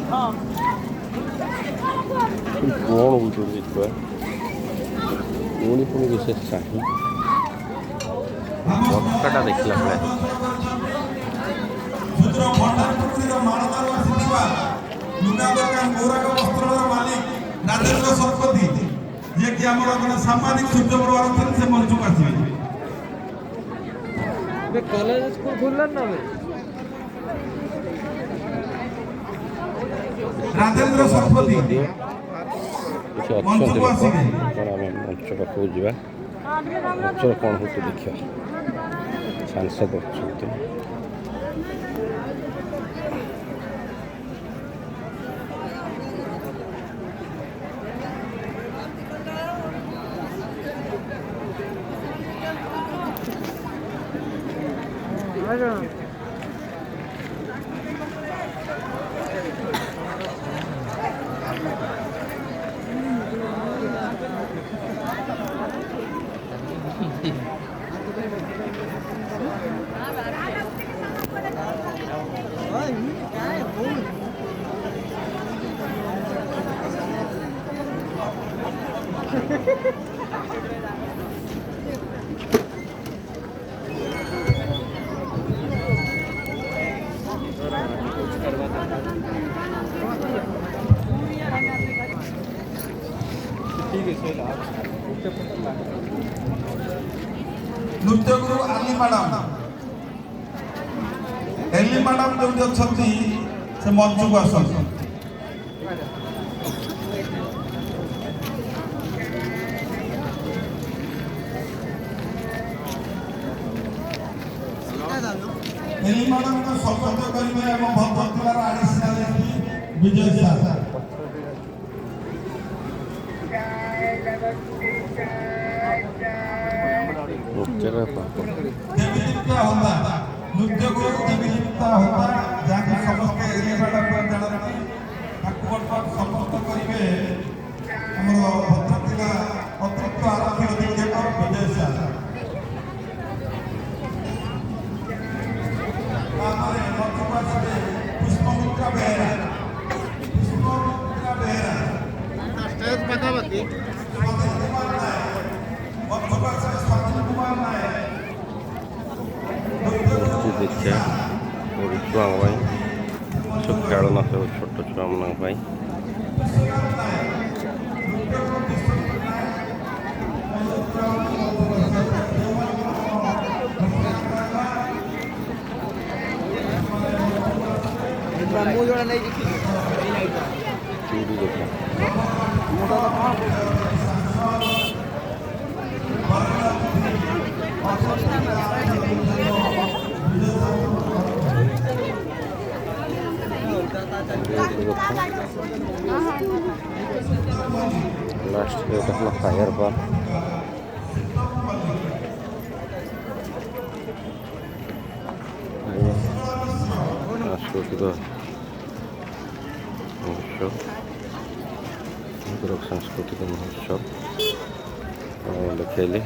କଣ ବୁଝୁଛି ଛୁଆ ପୁଣି ବିଶେଷ ଚାହିଁ ବର୍ଷାଟା ଦେଖିଲା ଭଳିଆ ରାଜେନ୍ଦ୍ର ଶତପଥୀ ଯିଏକି ଆମର ଜଣେ ସାମ୍ବାଦିକ ସୂର୍ଯ୍ୟପ୍ରଭା ଅଛନ୍ତି, ସେ ମଞ୍ଚକୁ ଆସିବେ। कॉलेज स्कूल खुलल ना राजेंद्र शतपथी କିଛି ଅଛନ୍ତି ଲୋକ କ'ଣ ଆମେ ମଞ୍ଚ ପାଖକୁ ଯିବା। ମଞ୍ଚରେ କ'ଣ ହେଉଛି ଦେଖିବା। ସାଂସଦ ଅଛନ୍ତି। नृत्य गुरु आली मैडम एली मैडम जो अच्छा से मंच को आस एली मैडम को स्वागत करेंगे भद्रक जिलार एडिशनल एसपी विजय सार। नृत्य गुरु देवीलिप्ता होता जहाँ समस्त एली मैडम जानते समस्त करेंगे भद्रक जिला अतिरिक्त आरक्षी अधीक्षक विजय सार। पुष्पमित्रा बेहरा देखिए छुआ सब खेलना सब छोट छुआ मान लास्ट देखना फायर पर सांस्कृतिक महोत्सव सांस्कृतिक महोत्सव देखेली।